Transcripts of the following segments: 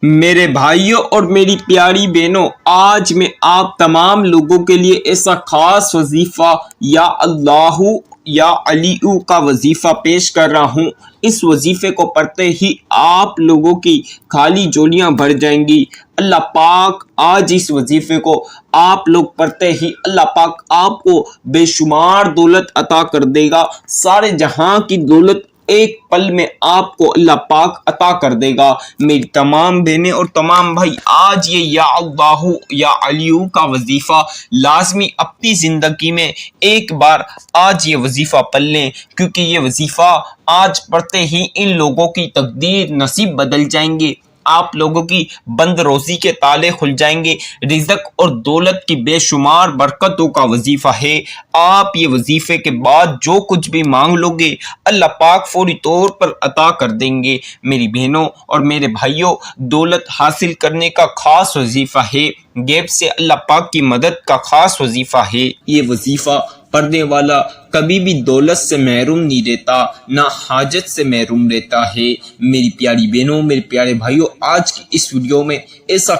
میرے بھائیوں اور میری پیاری بہنوں، آج میں آپ تمام لوگوں کے لیے ایسا خاص وظیفہ یا اللہ یا علی کا وظیفہ پیش کر رہا ہوں۔ اس وظیفے کو پڑھتے ہی آپ لوگوں کی خالی جولیاں بھر جائیں گی۔ اللہ پاک آج اس وظیفے کو آپ لوگ پڑھتے ہی اللہ پاک آپ کو بے شمار دولت عطا کر دے گا۔ سارے جہاں کی دولت ایک پل میں آپ کو اللہ پاک عطا کر دے گا۔ میری تمام بہنیں اور تمام بھائی، آج یہ یا اللہ یا علی کا وظیفہ لازمی اپنی زندگی میں ایک بار آج یہ وظیفہ پڑھ لیں، کیونکہ یہ وظیفہ آج پڑھتے ہی ان لوگوں کی تقدیر نصیب بدل جائیں گے۔ آپ لوگوں کی بند روزی کے تالے کھل جائیں گے۔ رزق اور دولت کی بے شمار برکتوں کا وظیفہ ہے۔ آپ یہ وظیفے کے بعد جو کچھ بھی مانگ لو گے اللہ پاک فوری طور پر عطا کر دیں گے۔ میری بہنوں اور میرے بھائیوں، دولت حاصل کرنے کا خاص وظیفہ ہے۔ غیب سے اللہ پاک کی مدد کا خاص وظیفہ ہے۔ یہ وظیفہ پڑھنے والا کبھی بھی دولت سے محروم نہیں رہتا، نہ حاجت سے محروم رہتا ہے۔ میری پیاری بہنوں، میرے پیارے بھائیوں، آج کی اس ویڈیو میں ایسا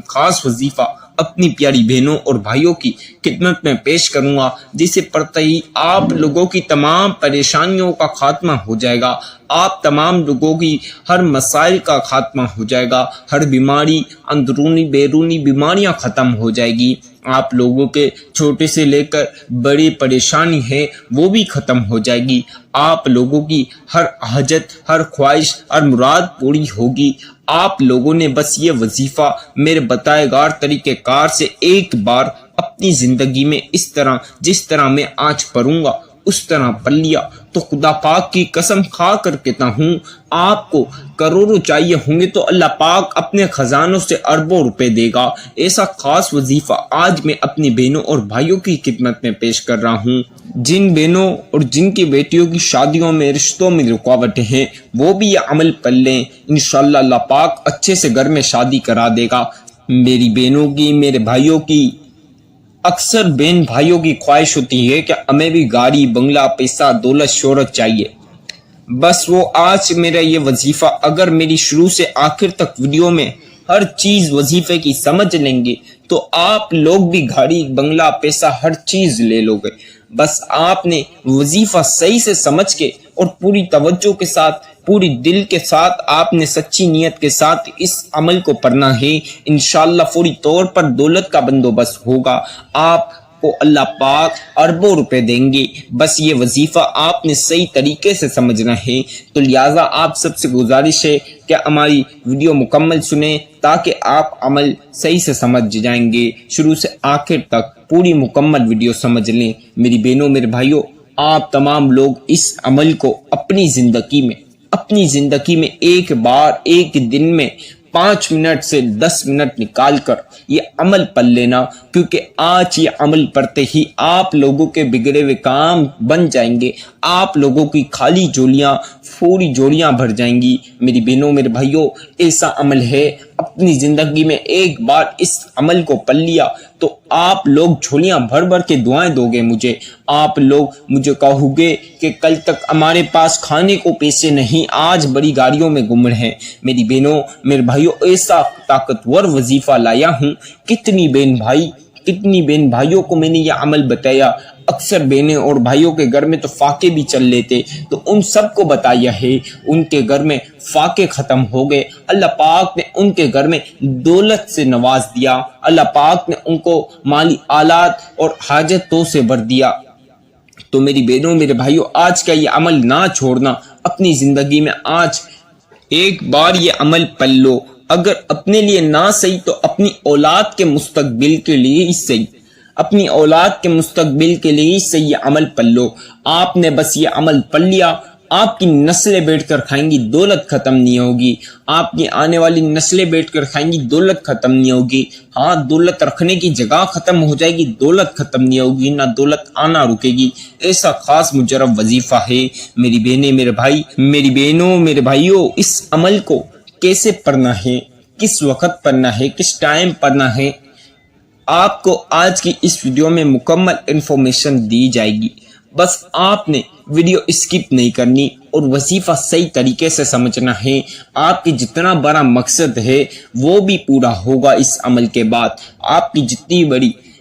خاص وظیفہ اپنی پیاری بہنوں اور بھائیوں کی خدمت میں پیش کروں گا، جسے پڑھتے ہی آپ لوگوں کی تمام پریشانیوں کا خاتمہ ہو جائے گا۔ آپ تمام لوگوں کی ہر مسائل کا خاتمہ ہو جائے گا۔ ہر بیماری، اندرونی بیرونی بیماریاں ختم ہو جائے گی۔ آپ لوگوں کے چھوٹے سے لے کر بڑی پریشانی ہے وہ بھی ختم ہو جائے گی۔ آپ لوگوں کی ہر حاجت، ہر خواہش، ہر مراد پوری ہوگی۔ آپ لوگوں نے بس یہ وظیفہ میرے بتائے گار طریقہ کار سے ایک بار اپنی زندگی میں اس طرح جس طرح میں آج پڑھوں گا اس طرح پڑھ لیا تو خدا پاک کی قسم کھا کر کہتا ہوں، آپ کو کروڑوں چاہیے ہوں گے تو اللہ پاک اپنے خزانوں سے اربوں روپے دے گا۔ ایسا خاص وظیفہ آج میں اپنی بہنوں اور بھائیوں کی خدمت میں پیش کر رہا ہوں۔ جن بہنوں اور جن کی بیٹیوں کی شادیوں میں، رشتوں میں رکاوٹیں ہیں، وہ بھی یہ عمل پڑھ لیں، انشاءاللہ اللہ پاک اچھے سے گھر میں شادی کرا دے گا۔ میری بہنوں کی، میرے بھائیوں کی، اکثر بہن بھائیوں کی خواہش ہوتی ہے کہ ہمیں بھی گاڑی، بنگلہ، پیسہ، دولت، شہرت چاہیے۔ بس وہ آج میرا یہ وظیفہ اگر میری شروع سے آخر تک ویڈیو میں ہر چیز وظیفے کی سمجھ لیں گے تو آپ لوگ بھی گاڑی، بنگلہ، پیسہ، ہر چیز لے لو گے۔ بس آپ نے وظیفہ صحیح سے سمجھ کے اور پوری توجہ کے ساتھ، پوری دل کے ساتھ، آپ نے سچی نیت کے ساتھ اس عمل کو پڑھنا ہے۔ انشاءاللہ فوری طور پر دولت کا بندوبست ہوگا۔ آپ کو اللہ پاک اربوں روپے دیں گے۔ بس یہ وظیفہ آپ نے صحیح طریقے سے سمجھنا ہے۔ تو لہٰذا آپ سب سے گزارش ہے کہ ہماری ویڈیو مکمل سنیں تاکہ آپ عمل صحیح سے سمجھ جائیں گے۔ شروع سے آخر تک پوری مکمل ویڈیو سمجھ لیں۔ میری بہنوں، میرے بھائیوں، آپ تمام لوگ اس عمل کو اپنی زندگی میں ایک بار، ایک دن میں 5 منٹ سے 10 منٹ نکال کر یہ عمل پڑھ لینا، کیونکہ آج یہ عمل پڑھتے ہی آپ لوگوں کے بگڑے ہوئے کام بن جائیں گے۔ آپ لوگوں کی خالی جولیاں، فوری جولیاں بھر جائیں گی۔ میری بہنوں، میرے بھائیوں، ایسا عمل ہے، اپنی زندگی میں ایک بار اس عمل کو پڑھ لیا تو آپ لوگ جھولیاں بھر بھر کے دعائیں دو گے مجھے۔ آپ لوگ مجھے کہو گے کہ کل تک ہمارے پاس کھانے کو پیسے نہیں، آج بڑی گاڑیوں میں گھوم رہے ہیں۔ میری بہنوں، میرے بھائیوں، ایسا طاقتور وظیفہ لایا ہوں۔ کتنی بہن بھائیوں کو میں نے یہ عمل بتایا۔ اکثر بہنیں اور بھائیوں کے گھر میں تو فاقے بھی چل لیتے، تو ان سب کو بتایا ہے، ان کے گھر میں فاقے ختم ہو گئے۔ اللہ پاک نے ان کے گھر میں دولت سے نواز دیا۔ اللہ پاک نے ان کو مالی آلات اور حاجتوں سے بھر دیا۔ تو میری بہنوں، میرے بھائیوں، آج کا یہ عمل نہ چھوڑنا۔ اپنی زندگی میں آج ایک بار یہ عمل پڑھ لو۔ اگر اپنے لیے نہ صحیح تو اپنی اولاد کے مستقبل کے لیے ہی صحیح، اپنی اولاد کے مستقبل کے لیے ہی صحیح یہ عمل پڑھ لو۔ آپ نے بس یہ عمل پڑھ لیا، آپ کی نسلیں بیٹھ کر کھائیں گی، دولت ختم نہیں ہوگی۔ آپ کی آنے والی نسلیں بیٹھ کر کھائیں گی، دولت ختم نہیں ہوگی۔ ہاں، دولت رکھنے کی جگہ ختم ہو جائے گی، دولت ختم نہیں ہوگی، نہ دولت آنا رکے گی۔ ایسا خاص مجرب وظیفہ ہے۔ میری بہنیں، میرے بھائی، میری بہنوں، میرے بھائیوں، اس عمل کو کیسے پڑھنا ہے، کس وقت پڑھنا ہے، کس ٹائم پڑھنا ہے، آپ کو آج کی اس ویڈیو میں مکمل انفارمیشن دی جائے گی۔ بس آپ نے ویڈیو اسکپ نہیں کرنی، اور وظیفہ صحیح طریقے سے سمجھنا ہے. آپ کی جتنا بڑا مقصد ہے وہ بھی پورا ہوگا اس عمل کے بعد. آپ کی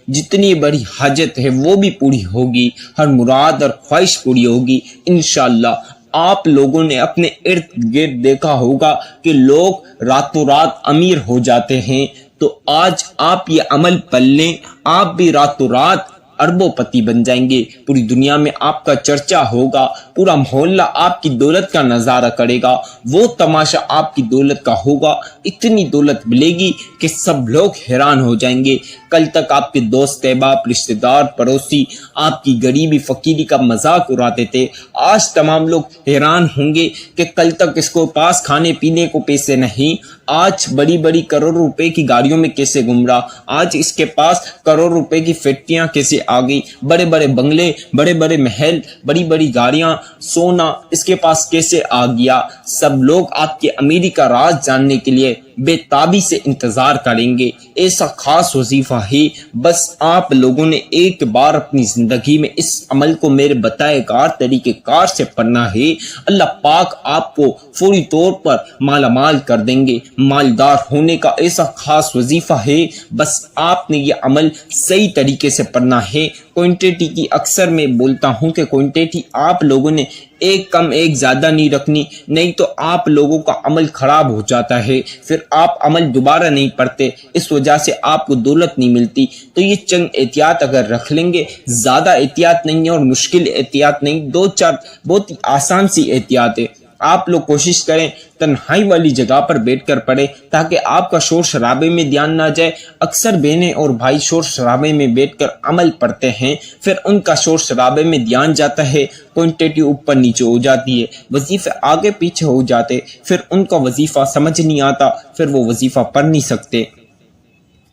جتنی بڑی حاجت ہے وہ بھی پوری ہوگی. ہر مراد اور خواہش پوری ہوگی انشاءاللہ. آپ لوگوں نے اپنے ارد گرد دیکھا ہوگا کہ لوگ راتوں رات امیر ہو جاتے ہیں. تو آج آپ یہ عمل پڑھ لیں، آپ بھی راتوں رات اربوں پتی بن جائیں گے. پوری دنیا میں آپ کا چرچا ہوگا، پورا محلہ آپ کی دولت کا نظارہ کرے گا. وہ تماشا آپ کی دولت کا ہوگا. اتنی دولت ملے گی کہ سب لوگ حیران ہو جائیں گے. کل تک آپ کے دوست احباب، رشتہ دار، پڑوسی آپ کی غریبی فقیری کا مذاق اڑاتے تھے. آج تمام لوگ حیران ہوں گے کہ کل تک اس کو پاس کھانے پینے کو پیسے نہیں، آج بڑی بڑی کروڑ روپے کی گاڑیوں میں کیسے گھوم رہا، آج اس کے پاس کروڑ روپے کی فیکٹریاں کیسے آ گئی، بڑے بڑے بنگلے، بڑے بڑے محل، بڑی بڑی گاڑیاں، سونا اس کے پاس کیسے آ گیا. سب لوگ آپ کے امیری کا راز جاننے کے لیے بے تابی سے انتظار کریں گے. ایسا خاص وظیفہ ہے، بس آپ لوگوں نے ایک بار اپنی زندگی میں اس عمل کو میرے بتائے کار طریقہ کار سے پڑھنا ہے. اللہ پاک آپ کو فوری طور پر مالا مال کر دیں گے. مالدار ہونے کا ایسا خاص وظیفہ ہے، بس آپ نے یہ عمل صحیح طریقے سے پڑھنا ہے. کوانٹٹی کی اکثر میں بولتا ہوں کہ کوانٹٹی آپ لوگوں نے ایک کم ایک زیادہ نہیں رکھنی، نہیں تو آپ لوگوں کا عمل خراب ہو جاتا ہے. پھر آپ عمل دوبارہ نہیں پڑھتے، اس وجہ سے آپ کو دولت نہیں ملتی. تو یہ چند احتیاط اگر رکھ لیں گے، زیادہ احتیاط نہیں ہے اور مشکل احتیاط نہیں، دو چار بہت ہی آسان سی احتیاط ہے. آپ لوگ کوشش کریں تنہائی والی جگہ پر بیٹھ کر پڑھیں تاکہ آپ کا شور شرابے میں دھیان نہ جائے. اکثر بہنیں اور بھائی شور شرابے میں بیٹھ کر عمل پڑھتے ہیں، پھر ان کا شور شرابے میں دھیان جاتا ہے، کوانٹٹی اوپر نیچے ہو جاتی ہے، وظیفے آگے پیچھے ہو جاتے، پھر ان کا وظیفہ سمجھ نہیں آتا، پھر وہ وظیفہ پڑھ نہیں سکتے.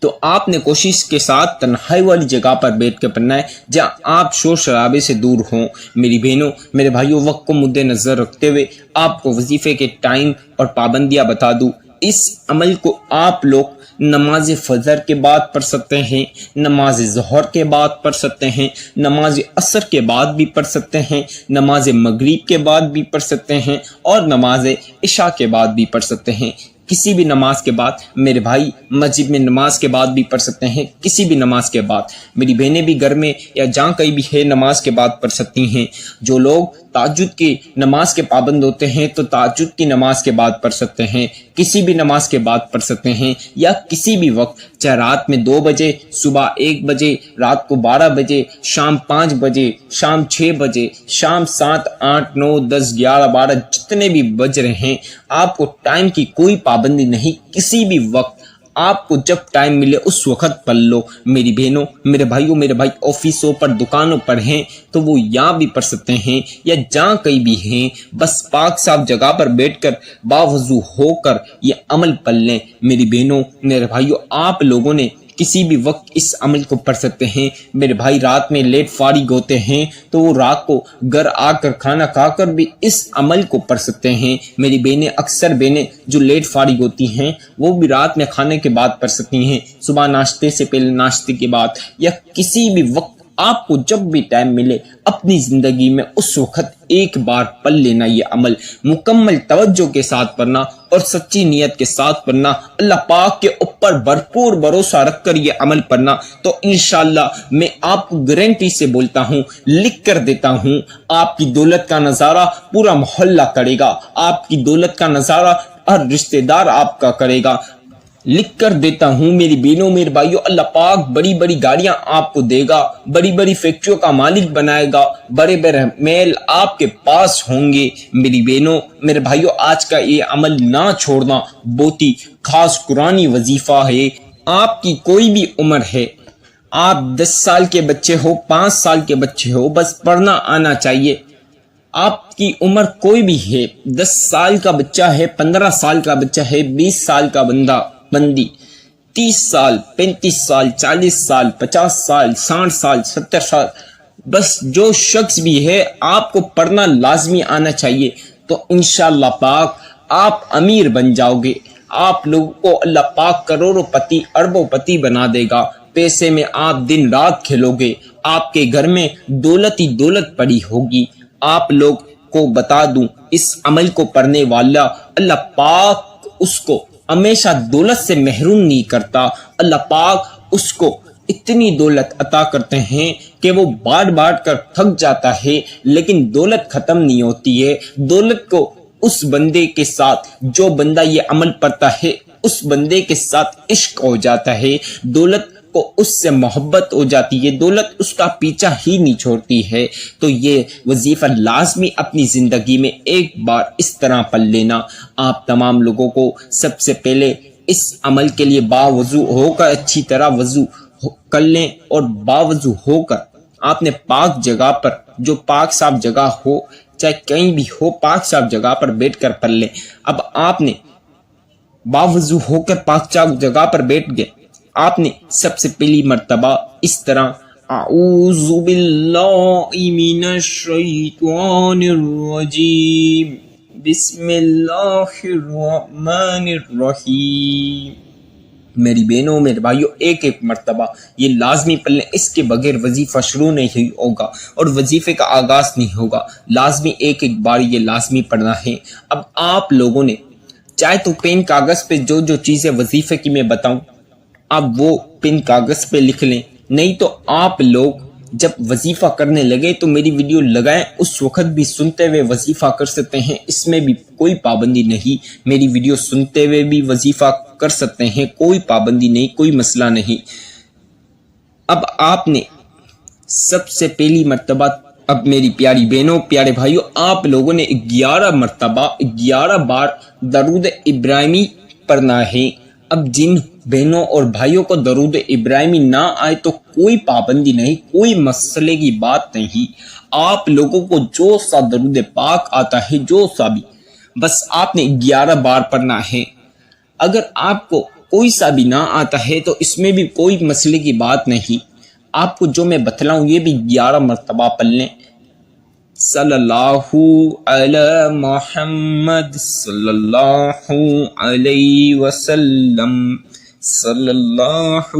تو آپ نے کوشش کے ساتھ تنہائی والی جگہ پر بیٹھ کے پڑھنا ہے جہاں آپ شور شرابے سے دور ہوں. میری بہنوں، میرے بھائیوں، وقت کو مد نظر رکھتے ہوئے آپ کو وظیفے کے ٹائم اور پابندیاں بتا دوں. اس عمل کو آپ لوگ نماز فجر کے بعد پڑھ سکتے ہیں، نماز ظہر کے بعد پڑھ سکتے ہیں، نماز عصر کے بعد بھی پڑھ سکتے ہیں، نماز مغرب کے بعد بھی پڑھ سکتے ہیں اور نماز عشاء کے بعد بھی پڑھ سکتے ہیں. کسی بھی نماز کے بعد میرے بھائی مسجد میں نماز کے بعد بھی پڑھ سکتے ہیں، کسی بھی نماز کے بعد. میری بہنیں بھی گھر میں یا جہاں کہیں بھی ہے نماز کے بعد پڑھ سکتی ہیں. جو لوگ تہجد کی نماز کے پابند ہوتے ہیں تو تہجد کی نماز کے بعد پڑھ سکتے ہیں، کسی بھی نماز کے بعد پڑھ سکتے ہیں، یا کسی بھی وقت، چاہے رات میں 2 بجے، صبح 1 بجے، رات کو 12 بجے، شام 5 بجے، شام 6 بجے، شام 7، 8، 9، 10، 11، 12 جتنے بھی بج رہے ہیں. آپ کو ٹائم کی کوئی پابندی نہیں، کسی بھی وقت آپ کو جب ٹائم ملے اس وقت پڑھ لو. میری بہنوں، میرے بھائیوں، میرے بھائی آفسوں پر، دکانوں پر ہیں تو وہ یہاں بھی پڑھ سکتے ہیں یا جہاں کہیں بھی ہیں، بس پاک صاف جگہ پر بیٹھ کر باوضو ہو کر یہ عمل پڑھ لیں. میری بہنوں، میرے بھائیوں، آپ لوگوں نے کسی بھی وقت اس عمل کو پڑھ سکتے ہیں. میرے بھائی رات میں لیٹ فارغ ہوتے ہیں تو وہ رات کو گھر آ کر کھانا کھا کر بھی اس عمل کو پڑھ سکتے ہیں. میری بہنیں، اکثر بہنیں جو لیٹ فارغ ہوتی ہیں وہ بھی رات میں کھانے کے بعد پڑھ سکتی ہیں، صبح ناشتے سے پہلے، ناشتے کے بعد، یا کسی بھی وقت آپ کو جب بھی ٹائم ملے اپنی زندگی میں اس وقت ایک بار پڑھ لینا. یہ عمل مکمل توجہ کے ساتھ پڑھنا اور سچی نیت کے ساتھ پڑھنا، اللہ پاک کے اوپر بھرپور بھروسہ رکھ کر یہ عمل پڑھنا. تو انشاءاللہ میں آپ کو گارنٹی سے بولتا ہوں، لکھ کر دیتا ہوں، آپ کی دولت کا نظارہ پورا محلہ کرے گا، آپ کی دولت کا نظارہ ہر رشتہ دار آپ کا کرے گا. لکھ کر دیتا ہوں میری بہنوں، میرے بھائیوں، اللہ پاک بڑی بڑی گاڑیاں آپ کو دے گا، بڑی بڑی فیکٹریوں کا مالک بنائے گا، بڑے بڑے محل آپ کے پاس ہوں گے. میری بہنوں، میرے بھائیوں، آج کا یہ عمل نہ چھوڑنا، بہت ہی خاص قرآنی وظیفہ ہے. آپ کی کوئی بھی عمر ہے، آپ 10 سال کے بچے ہو، 5 سال کے بچے ہو، بس پڑھنا آنا چاہیے. آپ کی عمر کوئی بھی ہے، 10 سال کا بچہ ہے، 15 سال کا بچہ ہے، 20 سال کا بندی، 30 سال، 35 سال، 40 سال، 50 سال، 60 سال، 70 سال، بس جو شخص بھی ہے آپ کو پڑھنا لازمی آنا چاہیے. تو انشاءاللہ پاک آپ امیر بن جاؤ گے. آپ لوگوں کو اللہ پاک کروڑوں پتی، اربوں پتی بنا دے گا. پیسے میں آپ دن رات کھیلو گے، آپ کے گھر میں دولت ہی دولت پڑی ہوگی. آپ لوگ کو بتا دوں، اس عمل کو پڑھنے والا اللہ پاک اس کو ہمیشہ دولت سے محروم نہیں کرتا۔ اللہ پاک اس کو اتنی دولت عطا کرتے ہیں کہ وہ بانٹ کر تھک جاتا ہے، لیکن دولت ختم نہیں ہوتی ہے۔ دولت کو اس بندے کے ساتھ، جو بندہ یہ عمل پڑھتا ہے، اس بندے کے ساتھ عشق ہو جاتا ہے، دولت کو اس سے محبت ہو جاتی ہے، دولت اس کا پیچھا ہی نہیں چھوڑتی ہے۔ تو یہ وظیفہ لازمی اپنی زندگی میں ایک بار اس طرح پڑھ لینا۔ آپ تمام لوگوں کو سب سے پہلے اس عمل کے لیے باوضو ہو کر اچھی طرح وضو کر لیں، اور باوضو ہو کر آپ نے پاک جگہ پر، جو پاک صاف جگہ ہو، چاہے کہیں بھی ہو، پاک صاف جگہ پر بیٹھ کر پڑھ لیں۔ اب آپ نے باوضو ہو کر پاک صاف جگہ پر بیٹھ گئے، آپ نے سب سے پہلی مرتبہ اس طرح اعوذ باللہ من الشیطان الرجیم بسم اللہ الرحمن الرحیم، میری بہنوں میرے بھائیوں ایک ایک مرتبہ یہ لازمی پڑھ لیں، اس کے بغیر وظیفہ شروع نہیں ہوگا اور وظیفے کا آغاز نہیں ہوگا۔ لازمی ایک ایک بار یہ لازمی پڑھنا ہے۔ اب آپ لوگوں نے چاہے تو پین کاغذ پہ جو جو چیزیں وظیفے کی میں بتاؤں آپ وہ پین کاغذ پہ لکھ لیں، نہیں تو آپ لوگ جب وظیفہ کرنے لگے تو میری ویڈیو لگائیں، اس وقت بھی سنتے ہوئے وظیفہ کر سکتے ہیں، اس میں بھی کوئی پابندی نہیں۔ میری ویڈیو سنتے ہوئے بھی وظیفہ کر سکتے ہیں، کوئی پابندی نہیں، کوئی مسئلہ نہیں۔ اب آپ نے سب سے پہلی مرتبہ، اب میری پیاری بہنوں پیارے بھائیوں، آپ لوگوں نے 11 مرتبہ 11 بار درود ابراہیمی پڑھنا ہے۔ اب جن بہنوں اور بھائیوں کو درود ابراہیمی نہ آئے تو کوئی پابندی نہیں، کوئی مسئلے کی بات نہیں۔ آپ لوگوں کو جو سا درود پاک آتا ہے، جو سا بھی، بس آپ نے 11 بار پڑھنا ہے۔ اگر آپ کو کوئی سا بھی نہ آتا ہے تو اس میں بھی کوئی مسئلے کی بات نہیں۔ آپ کو جو میں بتلاؤں یہ بھی 11 مرتبہ پڑھ لیں۔ صلی اللہ علی محمد صلی اللہ علیہ وسلم، صلی اللہ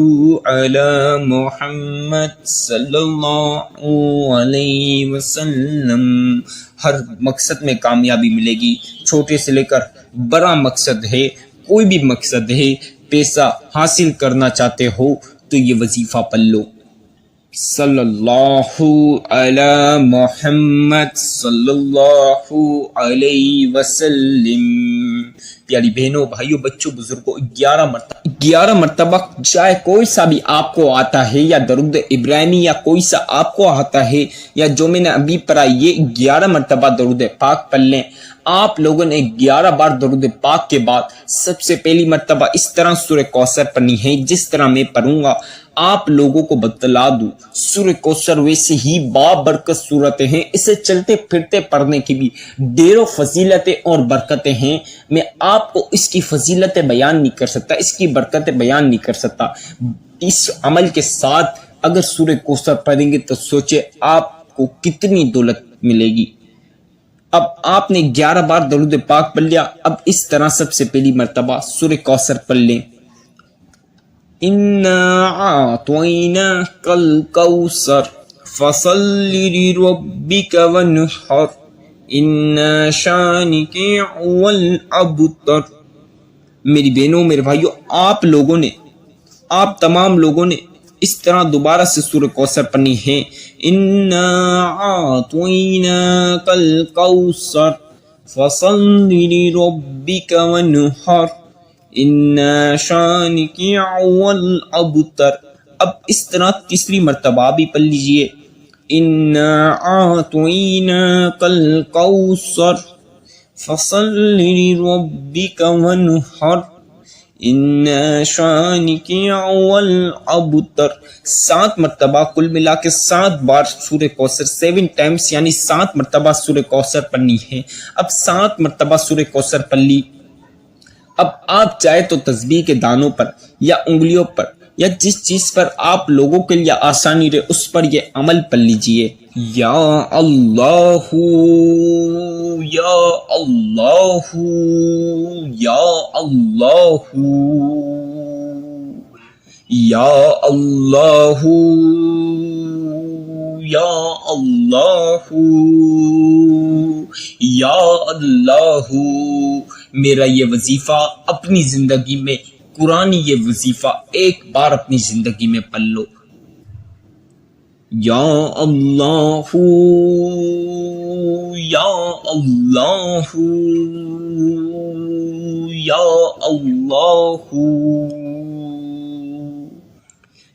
علی محمد صلی اللہ علیہ وسلم۔ ہر مقصد میں کامیابی ملے گی، چھوٹے سے لے کر بڑا مقصد ہے، کوئی بھی مقصد ہے، پیسہ حاصل کرنا چاہتے ہو تو یہ وظیفہ پڑھ لو۔ صلی اللہ علی محمد صلی اللہ علیہ وسلم۔ پیاری بہنوں بھائیوں بچوں بزرگوں 11 مرتبہ چاہے کوئی سا بھی آپ کو آتا ہے، یا درود ابراہیمی یا کوئی سا آپ کو آتا ہے، یا جو میں نے ابھی پڑھا یہ 11 مرتبہ درود پاک پڑھ لیں۔ آپ لوگوں نے 11 بار درود پاک کے بعد سب سے پہلی مرتبہ اس طرح سورہ کوثر پڑھنی ہے جس طرح میں پڑھوں گا۔ آپ لوگوں کو بتلا دوں سورہ کوثر ویسے ہی بابرکت صورتیں ہیں، اسے چلتے پھرتے پڑھنے کی بھی ڈھیروں فضیلتیں اور برکتیں ہیں۔ میں آپ کو اس کی فضیلتیں بیان نہیں کر سکتا، اس کی برکتیں بیان نہیں کر سکتا۔ اس عمل کے ساتھ اگر سورہ کوثر پڑھیں گے تو سوچے آپ کو کتنی دولت ملے گی۔ اب آپ نے 11 بار درود پاک پڑھ لیا، اب اس طرح سب سے پہلی مرتبہ سورہ کوثر پڑھ لیں۔ اِنَّا أَعْطَيْنَاكَ الْكَوْثَرَ فَصَلِّ لِرَبِّكَ وَانْحَرْ إِنَّ شَانِئَكَ هُوَ الْأَبْتَرُ۔ میری بہنوں میرے بھائیوں آپ تمام لوگوں نے اس طرح دوبارہ سے سورہ کوثر پڑھنی ہے۔ اِنَّا أَعْطَيْنَاكَ الْكَوْثَرَ فَصَلِّ لِرَبِّكَ وَانْحَرْ إِنَّ شَانِئَكَ هُوَ الْأَبْتَرُ۔ اب اس طرح تیسری مرتبہ بھی پڑھ لیجئے۔ اِنَّا أَعْطَيْنَاكَ الْكَوْثَرَ فَصَلِّ لِرَبِّكَ وَانْحَرْ إِنَّ شَانِئَكَ هُوَ الْأَبْتَرُ۔ 7 مرتبہ کل ملا کے 7 بار سورہ کوثر 7 ٹائمز یعنی 7 مرتبہ سورہ کوثر پڑھنی ہے۔ اب 7 مرتبہ سورہ کوثر پڑھ لی۔ اب آپ چاہے تو تسبیح کے دانوں پر یا انگلیوں پر یا جس چیز پر آپ لوگوں کے لیے آسانی رہے اس پر یہ عمل پڑھ لیجئے۔ یا اللہ یا اللہ یا اللہ یا اللہ یا اللہ یا اللہ. میرا یہ وظیفہ اپنی زندگی میں، قرآن یہ وظیفہ ایک بار اپنی زندگی میں پڑھ لو. یا اللہ یا اللہ یا اللہ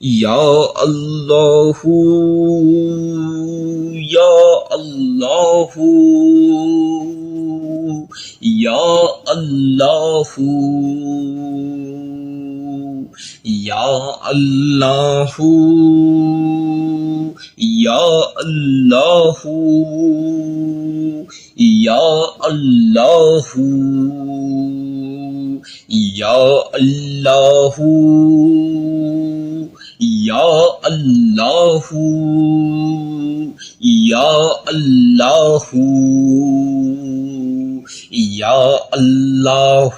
یا اللہ یا اللہ یا اللہ یا اللہ یا اللہ یا اللہ یا اللہ یا اللہ یا اللہ یا اللہ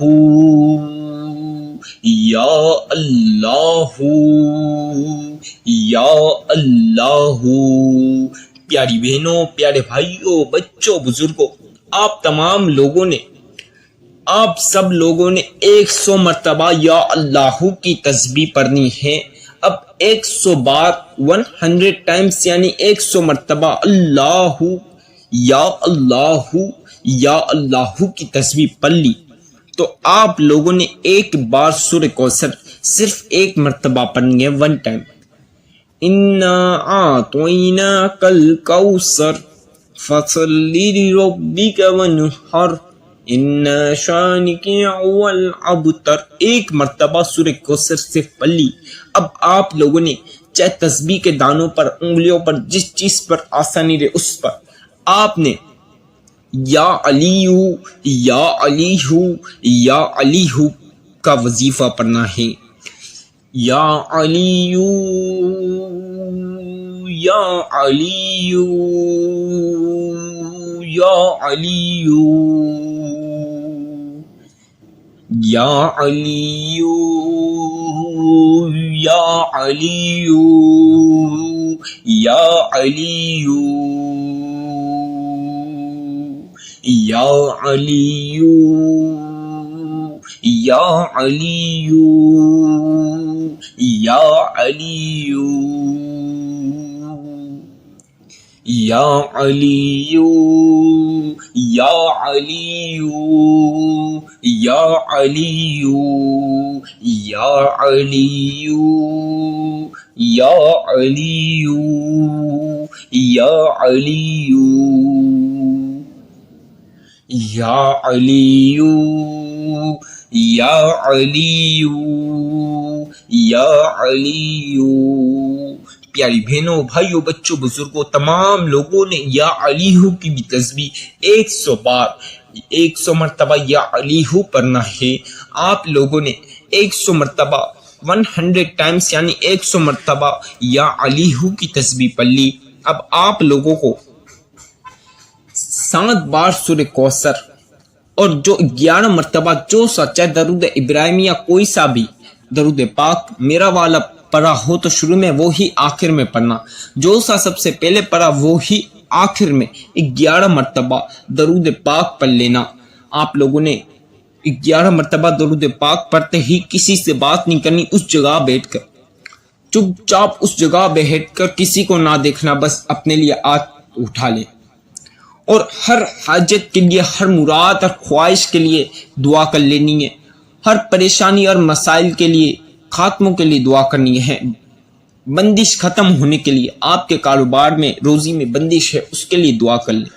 یا اللہ یا اللہ. پیاری بہنوں، پیارے بھائیوں، بچوں، بزرگوں، آپ تمام لوگوں نے، آپ سب لوگوں نے 100 مرتبہ یا اللہ کی تسبیح پڑھنی ہے. اب 100 بار 100 ٹائمز یعنی 100 مرتبہ اللہ یا اللہ یا اللہ کی تسبیح پڑھ لی تو آپ لوگوں نے ایک بار سورہ کوثر صرف ایک مرتبہ پڑھنی ہے، 1 ٹائم. اِنَّا أَعْطَيْنَاكَ الْكَوْثَرَ فَصَلِّ لِرَبِّكَ وَانْحَرْ اِنَّ شَانِئَكَ هُوَ الْأَبْتَرُ. ایک مرتبہ سورہ کوثر سے پڑھ لی. اب آپ لوگوں نے چاہے تسبیح کے دانوں پر، انگلیوں پر، جس چیز پر آسانی رہے اس پر آپ نے یا علی یا علی یا علی کا وظیفہ پڑھنا ہے. یا علی یا علی یا علی یا علی یا علی یا علی یا علی یا علی یا علی یا علی یا علی یا علی یا علی یا علی یا علی یا علی یا علی یا علی. پیاری بہنوں، بھائیوں، بچوں، بزرگوں، تمام لوگوں نے یا علی کی بھی تسبیح 100 بار 100 مرتبہ یا علی پڑھنا ہے. آپ لوگوں نے 100 مرتبہ 100 ٹائمز یعنی 100 مرتبہ یا علی کی تسبیح پڑھ لی. اب آپ لوگوں کو 7 بار سورہ کوثر اور جو 11 مرتبہ جو سا چاہے درود ابراہیمیہ کوئی سا بھی درود پاک میرا والا پڑھا ہو تو شروع میں وہی آخر میں پڑھنا، جو سا سب سے پہلے پڑھا وہی آخر میں 11 مرتبہ درود پاک پڑھ لینا. آپ لوگوں نے 11 مرتبہ درود پاک پڑھتے ہی کسی سے بات نہیں کرنی، اس جگہ بیٹھ کر چپ چاپ اس جگہ بیٹھ کر کسی کو نہ دیکھنا، بس اپنے لیے ہاتھ اٹھا لے اور ہر حاجت کے لیے، ہر مراد اور خواہش کے لیے دعا کر لینی ہے. ہر پریشانی اور مسائل کے لیے، خاتموں کے لیے دعا کرنی ہے. بندش ختم ہونے کے لیے، آپ کے کاروبار میں روزی میں بندش ہے اس کے لیے دعا کر لیں،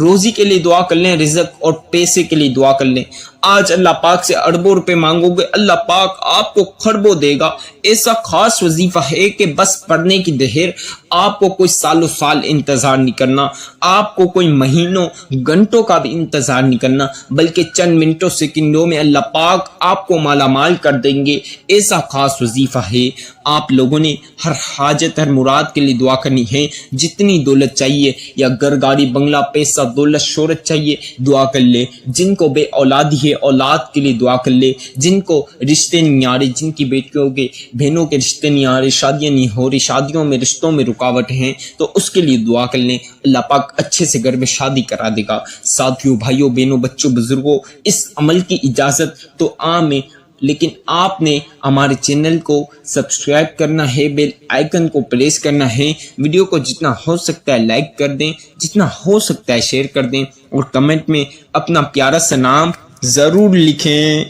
روزی کے لیے دعا کر لیں، رزق اور پیسے کے لیے دعا کر لیں. آج اللہ پاک سے اربوں روپے مانگو گے، اللہ پاک آپ کو خربوں دے گا. ایسا خاص وظیفہ ہے کہ بس پڑھنے کی دہر، آپ کو کوئی سالوں سال انتظار نہیں کرنا، آپ کو کوئی مہینوں گھنٹوں کا بھی انتظار نہیں کرنا، بلکہ چند منٹوں سیکنڈوں میں اللہ پاک آپ کو مالا مال کر دیں گے. ایسا خاص وظیفہ ہے. آپ لوگوں نے ہر حاجت، ہر مراد کے لیے دعا کرنی ہے. جتنی دولت چاہیے یا گھر گاڑی بنگلہ پیسہ دولت شہرت چاہیے دعا کر لے. جن کو بے اولادی ہے اولاد کے لیے دعا کر لے، جن کو رشتے نہیں آ رہے، جن کی بیٹیوں کے بہنوں کے رشتے نہیں آ رہے، شادیاں نہیں ہو رہی، شادیوں میں رشتوں میں رکاوٹ ہیں، تو اس کے لیے دعا کر لیں، اللہ پاک اچھے سے گھر میں شادی کرا دے گا۔ ساتھیوں، بھائیوں، بہنوں، بچوں، بزرگوں، اس عمل کی اجازت تو عام ہے، لیکن آپ نے ہمارے چینل کو سبسکرائب کرنا ہے، بیل آئیکن کو پریس کرنا ہے، ویڈیو کو جتنا ہو سکتا ہے لائک کر دیں، جتنا ہو سکتا ہے شیئر کر دیں، اور کمنٹ میں اپنا پیارا سا نام ضرور لکھیں۔